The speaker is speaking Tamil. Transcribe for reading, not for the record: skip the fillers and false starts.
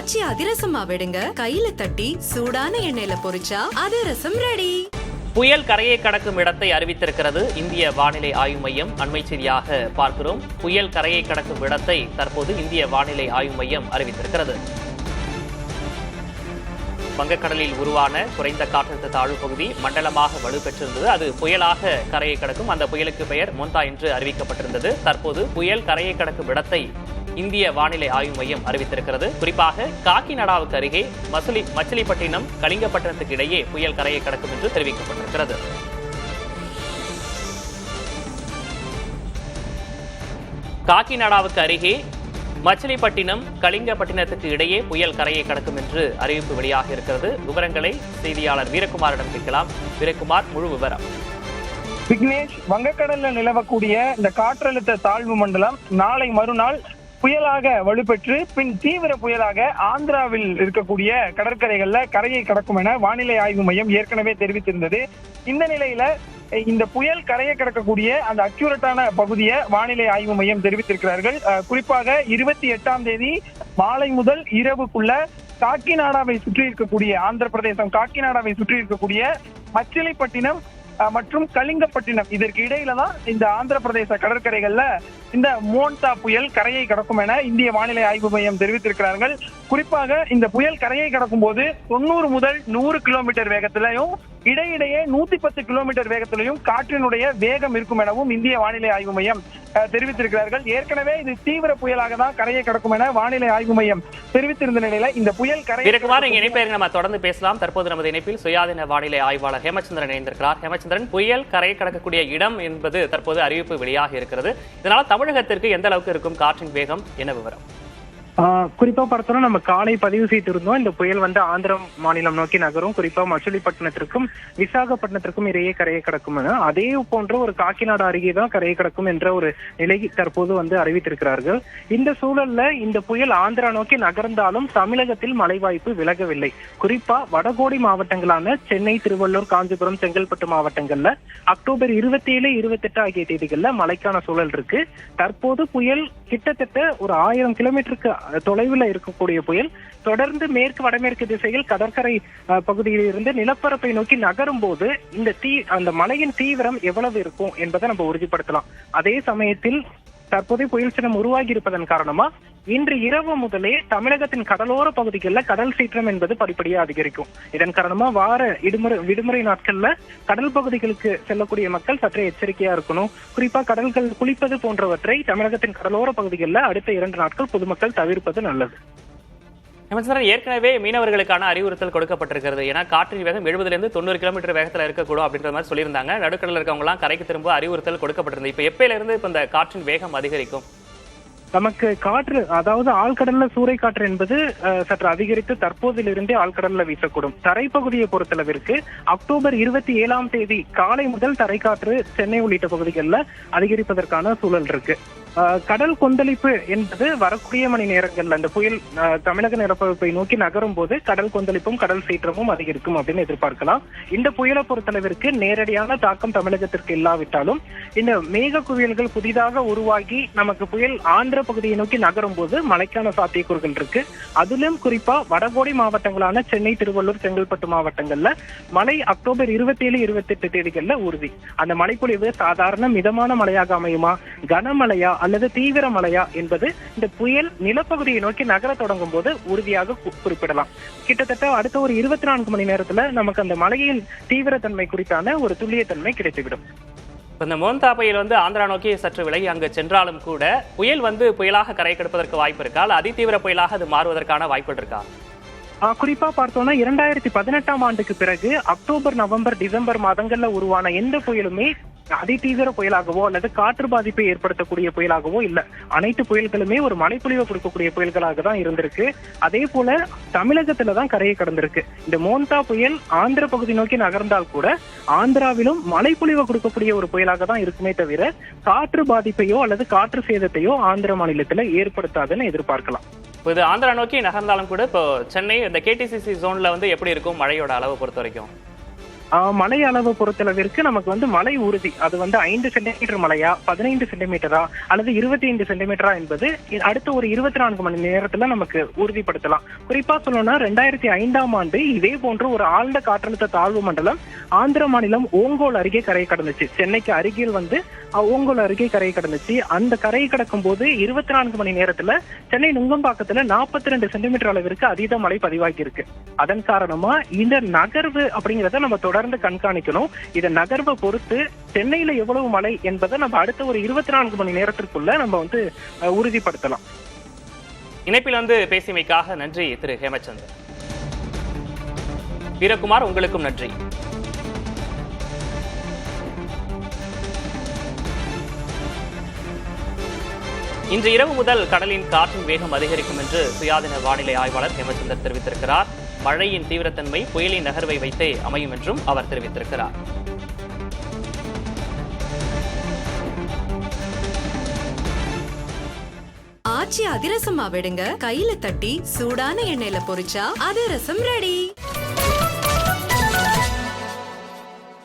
காய்ச்சி அதிரசமா விடுங்க, கையில தட்டி சூடான எண்ணெயில பொரிச்சா அதிரசம் ரெடி. புயல் கரையை கடக்கும் இடத்தை அறிவித்திருக்கிறது இந்திய வானிலை ஆய்வு மையம். அண்மை செய்தியாக பார்க்கிறோம். புயல் கரையை கடக்கும் இடத்தை தற்போது இந்திய வானிலை ஆய்வு மையம் அறிவித்திருக்கிறது. வங்கக்கடலில் உருவான குறைந்த காற்றழுத்த தாழ்வு பகுதி மண்டலமாக வலுப்பெற்றிருந்தது. அது புயலாக கரையை கடக்கும். அந்த புயலுக்கு பெயர் மோந்தா என்று அறிவிக்கப்பட்டிருந்தது. தற்போது புயல் கரையை கடக்கும் இடத்தை இந்திய வானிலை ஆய்வு மையம் அறிவித்திருக்கிறது. குறிப்பாக காக்கிநாடாவுக்கு அருகே மச்சிலிப்பட்டினம் கலிங்கப்பட்டினத்துக்கு இடையே புயல் கரையை கடக்கும் என்று தெரிவிக்கப்பட்டிருக்கிறது. காக்கிநாடாவுக்கு அருகே மச்சிலிப்பட்டினம் கலிங்கப்பட்டினத்துக்கு இடையே புயல் கரையை கடக்கும் என்று அறிவிப்பு வெளியாக இருக்கிறது. விவரங்களை செய்தியாளர் வீரகுமாரிடம் கேட்கலாம். வீரகுமார், முழு விவரம். விக்னேஷ், வங்கக்கடல்ல நிலவக்கூடிய இந்த காற்றழுத்த தாழ்வு மண்டலம் நாளை மறுநாள் புயலாக வலுப்பெற்று பின் தீவிர புயலாக ஆந்திராவில் இருக்கக்கூடிய கடற்கரைகள்ல கரையை கடக்கும் என வானிலை ஆய்வு மையம் ஏற்கனவே தெரிவித்திருந்தது. இந்த நிலையில இந்த புயல் கரையை கடக்கக்கூடிய அந்த அக்யூரட்டான பகுதியை வானிலை ஆய்வு மையம் தெரிவித்திருக்கிறார்கள். குறிப்பாக 28ஆம் தேதி மாலை முதல் இரவுக்குள்ள காக்கிநாடாவை சுற்றி இருக்கக்கூடிய ஆந்திர பிரதேசம் காக்கிநாடாவை சுற்றி இருக்கக்கூடிய மச்சிலிப்பட்டினம் மற்றும் கலிங்கப்பட்டினம் இதற்கு இடையில தான் இந்த ஆந்திர பிரதேச கடற்கரைகள்ல இந்த மோன்தா புயல் கரையை கடக்கும் என இந்திய வானிலை ஆய்வு மையம் தெரிவித்திருக்கிறார்கள். குறிப்பாக இந்த புயல் கரையை கடக்கும் போது 90 முதல் 100 கிலோமீட்டர் வேகத்திலையும் இடையிடையே 110 கிலோமீட்டர் வேகத்திலையும் காற்றினுடைய வேகம் இருக்கும் எனவும் இந்திய வானிலை ஆய்வு மையம் தெரிவித்திருக்கிறார்கள். ஏற்கனவே இது தீவிர புயலாக தான் கரையை கடக்கும் என வானிலை ஆய்வு மையம் தெரிவித்திருந்த நிலையில இந்த புயல் நம்ம தொடர்ந்து பேசலாம். தற்போது நமது இணைப்பில் சுயாதீன வானிலை ஆய்வாளர் ஹேமச்சந்திரன் இணைந்திருக்கிறார். ஹேமச்சந்திரன், புயல் கரையை கடக்கக்கூடிய இடம் என்பது தற்போது அறிவிப்பு வெளியாக இருக்கிறது. இதனால் தமிழகத்திற்கு எந்த அளவுக்கு இருக்கும் காற்றின் வேகம், என்ன விவரம்? குறிப்பா பார்த்தோம்னா நம்ம காலை பதிவு செய்திருந்தோம். இந்த புயல் ஆந்திர மாநிலம் நோக்கி நகரும். குறிப்பா மச்சிலிப்பட்டினத்திற்கும் விசாகப்பட்டினத்திற்கும் இடையே கரையை கடக்கும் என, அதே போன்ற ஒரு காக்கிநாடு அருகே தான் கரையை கடக்கும் என்ற ஒரு நிலை தற்போது அறிவித்திருக்கிறார்கள். இந்த சூழல்ல இந்த புயல் ஆந்திரா நோக்கி நகர்ந்தாலும் தமிழகத்தில் மழை வாய்ப்பு விலகவில்லை. குறிப்பா வடகோடி மாவட்டங்களான சென்னை, திருவள்ளூர், காஞ்சிபுரம், செங்கல்பட்டு மாவட்டங்கள்ல அக்டோபர் 27, 28 ஆகிய தேதிகள்ல மழைக்கான சூழல் இருக்கு. தற்போது புயல் கிட்டத்தட்ட ஒரு 1000 கிலோமீட்டருக்கு தொலைவில் இருக்கக்கூடிய புயல் தொடர்ந்து மேற்கு வடமேற்கு திசையில் கடற்கரை பகுதியில் இருந்து நிலப்பரப்பை நோக்கி நகரும் போது அந்த மழையின் தீவிரம் எவ்வளவு இருக்கும் என்பதை நம்ம உறுதிப்படுத்தலாம். அதே சமயத்தில் தற்போதைய புயல் சின்னம் உருவாகி இருப்பதன் காரணமா இன்று இரவு முதலே தமிழகத்தின் கடலோர பகுதிகளில் கடல் சீற்றம் என்பது படிப்படியாக அதிகரிக்கும். இதன் காரணமா வார விடுமுறை நாட்கள்ல கடல் பகுதிகளுக்கு செல்லக்கூடிய மக்கள் சற்றே எச்சரிக்கையா இருக்கணும். குறிப்பா கடல்கள் குளிப்பது போன்றவற்றை தமிழகத்தின் கடலோர பகுதிகளில் அடுத்த 2 நாட்கள் பொதுமக்கள் தவிர்ப்பது நல்லது. ஏற்கனவே மீனவர்களுக்கான அறிவுறுத்தல் கொடுக்கப்பட்டிருக்கிறது. ஏன்னா காற்றின் வேகம் 70 to 90 கிலோமீட்டர் வேகத்தில் இருக்கக்கூடும் அப்படின்ற மாதிரி சொல்லியிருந்தாங்க. நடுக்கடலில் இருக்கவங்க எல்லாம் கரைக்கு திரும்ப அறிவுறுத்தல் கொடுக்கப்பட்டிருந்தது. இப்ப எப்பயில இருந்து இப்ப இந்த காற்றின் வேகம் அதிகரிக்கும்? நமக்கு காற்று, அதாவது ஆழ்கடல்ல சூறை காற்று என்பது சற்று அதிகரித்து தற்போதிலிருந்தே ஆழ்கடல்ல வீசக்கூடும். தரைப்பகுதியை பொறுத்தளவிற்கு அக்டோபர் 27ஆம் தேதி காலை முதல் தரைக்காற்று சென்னை உள்ளிட்ட பகுதிகளில் அதிகரிப்பதற்கான சூழல் இருக்கு. கடல் கொந்தளிப்பு என்பது வரக்கூடிய மணி நேரங்கள்ல இந்த புயல் தமிழக நிலப்பரப்பை நோக்கி நகரும் போது கடல் கொந்தளிப்பும் கடல் சீற்றமும் அதிகரிக்கும் அப்படின்னு எதிர்பார்க்கலாம். இந்த புயலை பொறுத்தளவிற்கு நேரடியான தாக்கம் தமிழகத்திற்கு இல்லாவிட்டாலும் இந்த மேக குவியல்கள் புதிதாக உருவாகி நமக்கு புயல் ஆந்திர பகுதியை நோக்கி நகரும் போது மழைக்கான சாத்தியக்கூறுகள் இருக்கு. அதிலும் குறிப்பா வடகோடி மாவட்டங்களான சென்னை, திருவள்ளூர், செங்கல்பட்டு மாவட்டங்கள்ல மழை அக்டோபர் 27, 28 தேதிகள்ல உறுதி. அந்த மழைப்பொழிவு சாதாரண மிதமான மழையாக அமையுமா, கனமழையா அல்லது தீவிர மழையா என்பது இந்த புயல் நிலப்பகுதியை நோக்கி நகர தொடங்கும் போது உறுதியாக குறிப்பிடலாம். கிட்டத்தட்ட அடுத்த ஒரு 24 மணி நேரத்துல நமக்கு அந்த மழையின் தீவிரத்தன்மை குறித்தான ஒரு துல்லியத்தன்மை கிடைத்துவிடும். இந்த மோந்தா புயல் ஆந்திரா நோக்கி சற்று விலகி அங்கு சென்றாலும் கூட புயல் புயலாக கரை கடப்பதற்கு வாய்ப்பு இருக்கா, அதிதீவிர புயலாக அது மாறுவதற்கான வாய்ப்பு இருக்கா? குறிப்பா பார்த்தோம்னா 2018ஆம் ஆண்டுக்கு பிறகு அக்டோபர், நவம்பர், டிசம்பர் மாதங்கள்ல உருவான எந்த புயலுமே அதிதீவிர புயலாகவோ அல்லது காற்று பாதிப்பை ஏற்படுத்தக்கூடிய புயலாகவோ இல்ல. அனைத்து புயல்களுமே ஒரு மழைப்பொழிவை கொடுக்கக்கூடிய புயல்களாக தான் இருந்திருக்கு. அதே போல தமிழகத்துலதான் கரையை கடந்திருக்கு. இந்த மோந்தா புயல் ஆந்திர பகுதி நோக்கி நகர்ந்தால் கூட ஆந்திராவிலும் மழைப்பொழிவை கொடுக்கக்கூடிய ஒரு புயலாக தான் இருக்குமே தவிர காற்று பாதிப்பையோ அல்லது காற்று சேதத்தையோ ஆந்திர மாநிலத்துல ஏற்படுத்தாதுன்னு எதிர்பார்க்கலாம். இது ஆந்திரா நோக்கி நகர்ந்தாலும் கூட இப்போ சென்னை இந்த கேடிசிசி ஜோன்ல எப்படி இருக்கும் மழையோட அளவை பொறுத்த வரைக்கும்? மழை அளவு பொறுத்தளவிற்கு நமக்கு வந்து மழை உறுதி அது வந்து 5 சென்டிமீட்டர் மழையா 15 சென்டிமீட்டரா அல்லது 25 சென்டிமீட்டரா என்பது அடுத்த ஒரு 24 மணி நேரத்துல நமக்கு உறுதிப்படுத்தலாம். குறிப்பா சொல்லணும்னா 2005ஆம் ஆண்டு இதே போன்ற ஒரு ஆழ்ந்த காற்றழுத்த தாழ்வு மண்டலம் ஆந்திர மாநிலம் ஓங்கோல் அருகே கரையை கடந்துச்சு. சென்னைக்கு அருகில் வந்து ஓங்கோல் அருகே கரையை கடந்துச்சு. அந்த கரையை கடக்கும் போது 24 மணி நேரத்துல சென்னை நுங்கம்பாக்கத்துல 42 சென்டிமீட்டர் அளவிற்கு அதீத மழை பதிவாகி இருக்கு. அதன் காரணமா இந்த நகர்வு அப்படிங்கிறத நம்ம தொடர்ந்து கண்காணிக்கணும். இந்த நகர்வை பொறுத்து சென்னையில எவ்வளவு மழை என்பதை நம்ம அடுத்த ஒரு 24 மணி நேரத்திற்குள்ள நம்ம வந்து உறுதிப்படுத்தலாம். இணைப்பில் வந்து பேசியமைக்காக நன்றி திரு ஹேமச்சந்திரன். வீரகுமார், உங்களுக்கும் நன்றி. இன்று இரவு முதல் கடலின் காற்றின் வேகம் அதிகரிக்கும் என்று சுயாதீன வானிலை ஆய்வாளர் ஹேமச்சந்தர் தெரிவித்திருக்கிறார். மழையின் தீவிரத்தன்மை புயலின் நகர்வை வைத்தே அமையும் என்றும் அவர் தெரிவித்திருக்கிறார். ஆச்சி அதிரசமா விடுங்க, கையில தட்டி சூடான எண்ணெயில பொரிச்சா அதிரசம் ரெடி.